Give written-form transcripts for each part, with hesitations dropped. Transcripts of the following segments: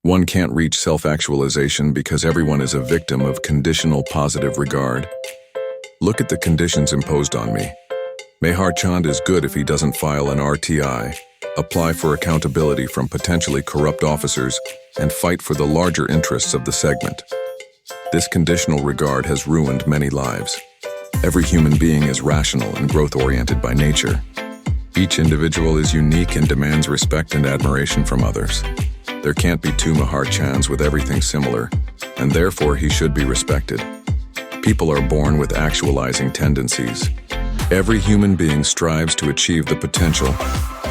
One can't reach self-actualization because everyone is a victim of conditional positive regard. Look at the conditions imposed on me. Mehar Chand is good if he doesn't file an RTI, apply for accountability from potentially corrupt officers, and fight for the larger interests of the segment. This conditional regard has ruined many lives. Every human being is rational and growth-oriented by nature. Each individual is unique and demands respect and admiration from others. There can't be two Mehar Chands with everything similar, and therefore he should be respected. People are born with actualizing tendencies. Every human being strives to achieve the potential,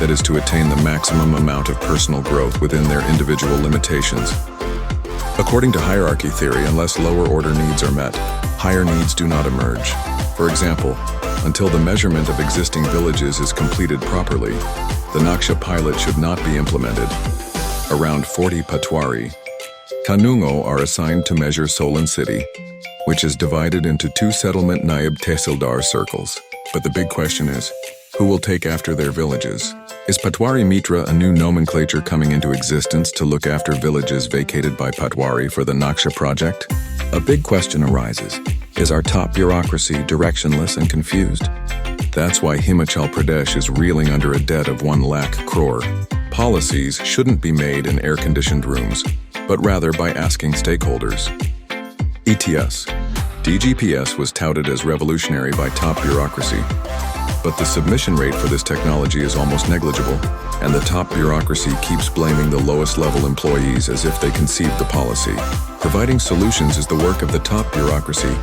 that is to attain the maximum amount of personal growth within their individual limitations. According to hierarchy theory, unless lower order needs are met, higher needs do not emerge. For example, until the measurement of existing villages is completed properly, the Naksha pilot should not be implemented. Around 40 Patwari, Kanungo are assigned to measure Solan city, which is divided into 2 settlement Naib Tehsildar circles. But the big question is, who will take after their villages? Is Patwari Mitra a new nomenclature coming into existence to look after villages vacated by Patwari for the Naksha project? A big question arises. Is our top bureaucracy directionless and confused? That's why Himachal Pradesh is reeling under a debt of 1 lakh crore. Policies shouldn't be made in air-conditioned rooms, but rather by asking stakeholders. ETS. DGPS was touted as revolutionary by top bureaucracy, but the submission rate for this technology is almost negligible, and the top bureaucracy keeps blaming the lowest level employees as if they conceived the policy. Providing solutions is the work of the top bureaucracy,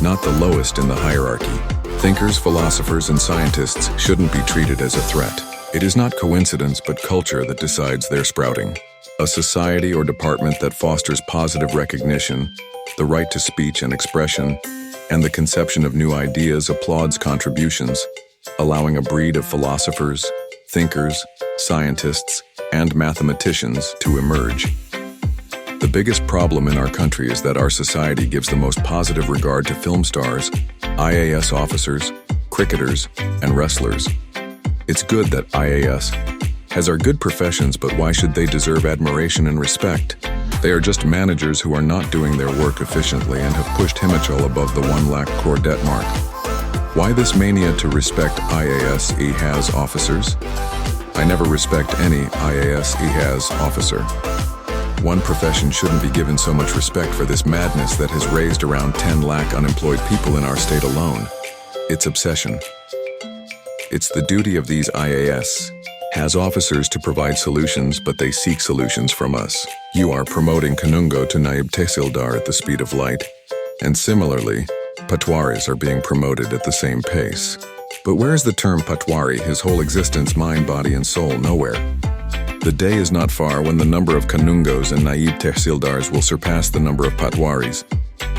not the lowest in the hierarchy. Thinkers, philosophers, and scientists shouldn't be treated as a threat. It is not coincidence but culture that decides their sprouting. A society or department that fosters positive recognition, the right to speech and expression, and the conception of new ideas applauds contributions, allowing a breed of philosophers, thinkers, scientists, and mathematicians to emerge. The biggest problem in our country is that our society gives the most positive regard to film stars, IAS officers, cricketers, and wrestlers. It's good that IAS has our good professions, but why should they deserve admiration and respect? They are just managers who are not doing their work efficiently and have pushed Himachal above the 1 lakh crore debt mark. Why this mania to respect IAS EHAS officers? I never respect any IAS EHAS officer. One profession shouldn't be given so much respect for this madness that has raised around 10 lakh unemployed people in our state alone. It's obsession. It's the duty of these IAS has officers to provide solutions, but they seek solutions from us. You are promoting Kanungo to Naib Tehsildar at the speed of light, and similarly, Patwaris are being promoted at the same pace. But where is the term Patwari, his whole existence, mind, body, and soul? Nowhere. The day is not far when the number of Kanungos and Naib Tehsildars will surpass the number of Patwaris,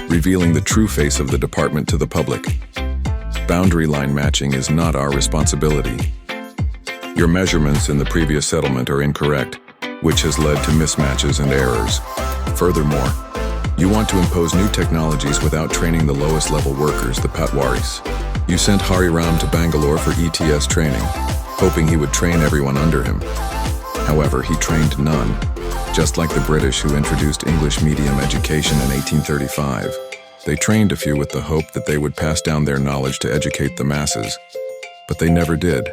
revealing the true face of the department to the public. Boundary line matching is not our responsibility. Your measurements in the previous settlement are incorrect, which has led to mismatches and errors. Furthermore, you want to impose new technologies without training the lowest level workers, the Patwaris. You sent Hariram to Bangalore for ETS training, hoping he would train everyone under him. However, he trained none, just like the British who introduced English medium education in 1835. They trained a few with the hope that they would pass down their knowledge to educate the masses, but they never did,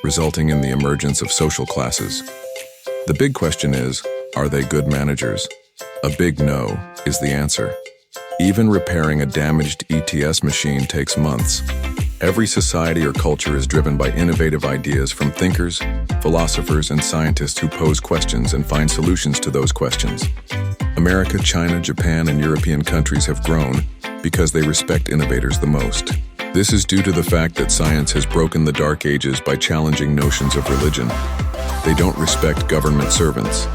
resulting in the emergence of social classes. The big question is, are they good managers? A big no is the answer. Even repairing a damaged ETS machine takes months. Every society or culture is driven by innovative ideas from thinkers, philosophers, and scientists who pose questions and find solutions to those questions. America, China, Japan, and European countries have grown because they respect innovators the most. This is due to the fact that science has broken the dark ages by challenging notions of religion. They don't respect government servants.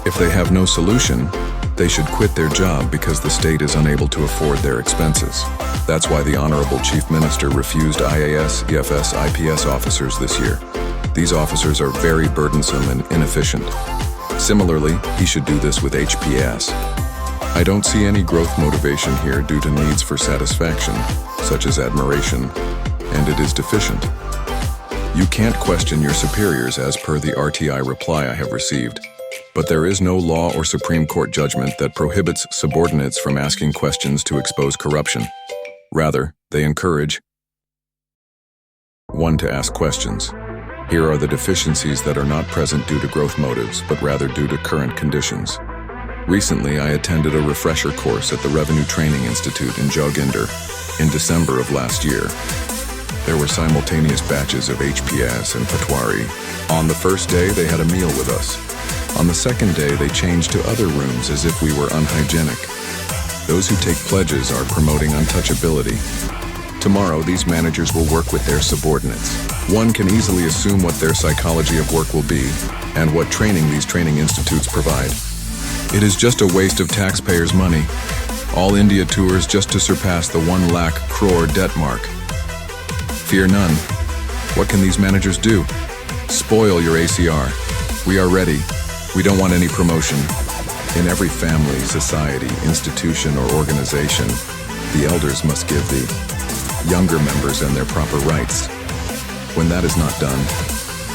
If they have no solution, they should quit their job because the state is unable to afford their expenses. That's why the Honorable Chief Minister refused IAS, EFS, IPS officers this year. These officers are very burdensome and inefficient. Similarly, he should do this with HPS. I don't see any growth motivation here due to needs for satisfaction, such as admiration, and it is deficient. You can't question your superiors as per the RTI reply I have received. But there is no law or Supreme Court judgment that prohibits subordinates from asking questions to expose corruption. Rather, they encourage 1. To ask questions. Here are the deficiencies that are not present due to growth motives, but rather due to current conditions. Recently, I attended a refresher course at the Revenue Training Institute in Joginder in December of last year. There were simultaneous batches of HPS and Patwari. On the first day, they had a meal with us. On the second day, they changed to other rooms as if we were unhygienic. Those who take pledges are promoting untouchability. Tomorrow, these managers will work with their subordinates. One can easily assume what their psychology of work will be and what training these training institutes provide. It is just a waste of taxpayers' money. All India tours just to surpass the 1 lakh crore debt mark. Fear none. What can these managers do? Spoil your ACR. We are ready. We don't want any promotion. In every family, society, institution, or organization, the elders must give the younger members and their proper rights. When that is not done,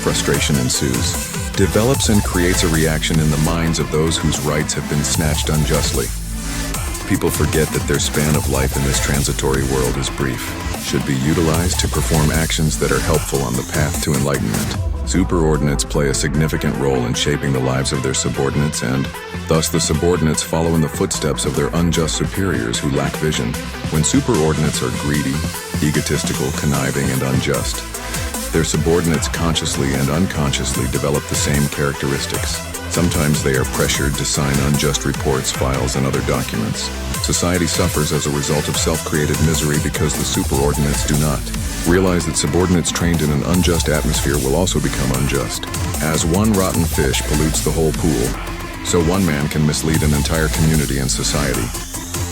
frustration ensues, develops and creates a reaction in the minds of those whose rights have been snatched unjustly. People forget that their span of life in this transitory world is brief, should be utilized to perform actions that are helpful on the path to enlightenment. Superordinates play a significant role in shaping the lives of their subordinates, and thus the subordinates follow in the footsteps of their unjust superiors who lack vision. When superordinates are greedy, egotistical, conniving, and unjust, their subordinates consciously and unconsciously develop the same characteristics. Sometimes they are pressured to sign unjust reports, files, and other documents. Society suffers as a result of self-created misery because the superordinates do not realize that subordinates trained in an unjust atmosphere will also become unjust. As one rotten fish pollutes the whole pool, so one man can mislead an entire community and society.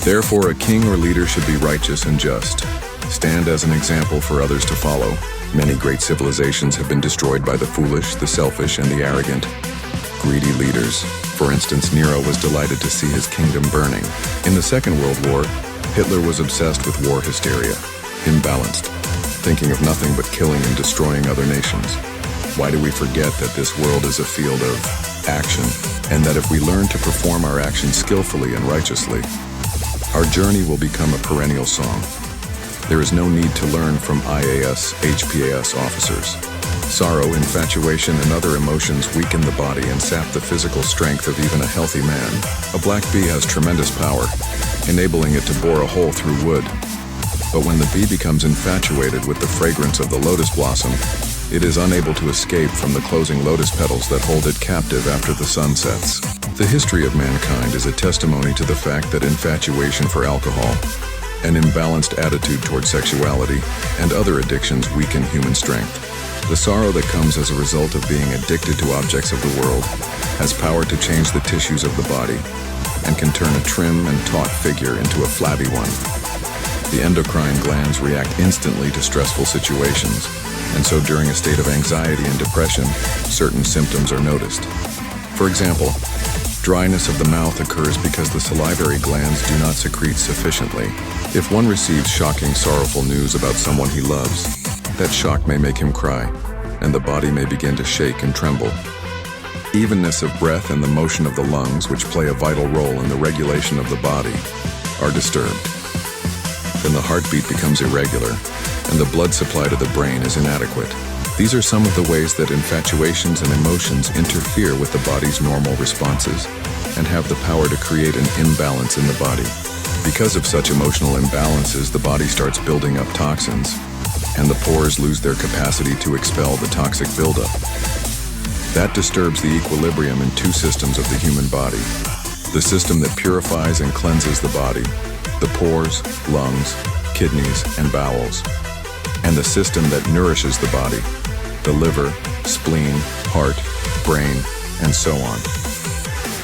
Therefore, a king or leader should be righteous and just. Stand as an example for others to follow. Many great civilizations have been destroyed by the foolish, the selfish, and the arrogant. Greedy leaders. For instance, Nero was delighted to see his kingdom burning. In the Second World War, Hitler was obsessed with war hysteria, imbalanced, thinking of nothing but killing and destroying other nations. Why do we forget that this world is a field of action, and that if we learn to perform our actions skillfully and righteously, our journey will become a perennial song? There is no need to learn from IAS, HPAS officers. Sorrow, infatuation, and other emotions weaken the body and sap the physical strength of even a healthy man. A black bee has tremendous power, enabling it to bore a hole through wood. But when the bee becomes infatuated with the fragrance of the lotus blossom, it is unable to escape from the closing lotus petals that hold it captive after the sun sets. The history of mankind is a testimony to the fact that infatuation for alcohol, an imbalanced attitude toward sexuality, and other addictions weaken human strength. The sorrow that comes as a result of being addicted to objects of the world has power to change the tissues of the body and can turn a trim and taut figure into a flabby one. The endocrine glands react instantly to stressful situations, and so during a state of anxiety and depression, certain symptoms are noticed. For example, dryness of the mouth occurs because the salivary glands do not secrete sufficiently. If one receives shocking, sorrowful news about someone he loves, that shock may make him cry, and the body may begin to shake and tremble. Evenness of breath and the motion of the lungs, which play a vital role in the regulation of the body, are disturbed. Then the heartbeat becomes irregular, and the blood supply to the brain is inadequate. These are some of the ways that infatuations and emotions interfere with the body's normal responses and have the power to create an imbalance in the body. Because of such emotional imbalances, the body starts building up toxins, and the pores lose their capacity to expel the toxic buildup. That disturbs the equilibrium in two systems of the human body: the system that purifies and cleanses the body, the pores, lungs, kidneys, and bowels, and the system that nourishes the body, the liver, spleen, heart, brain, and so on.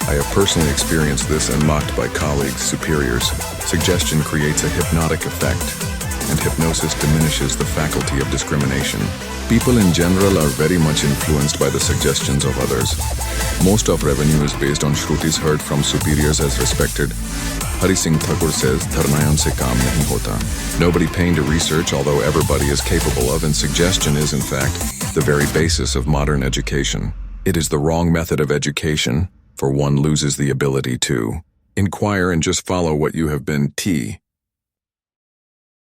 I have personally experienced this and mocked by colleagues, superiors. Suggestion creates a hypnotic effect, and hypnosis diminishes the faculty of discrimination. People in general are very much influenced by the suggestions of others. Most of revenue is based on shrutis heard from superiors as respected. Hari Singh Thakur says, "Dharnayan se kaam nahi hota." Nobody paying to research, although everybody is capable of, and suggestion is, in fact, the very basis of modern education. It is the wrong method of education, for one loses the ability to inquire and just follow what you have been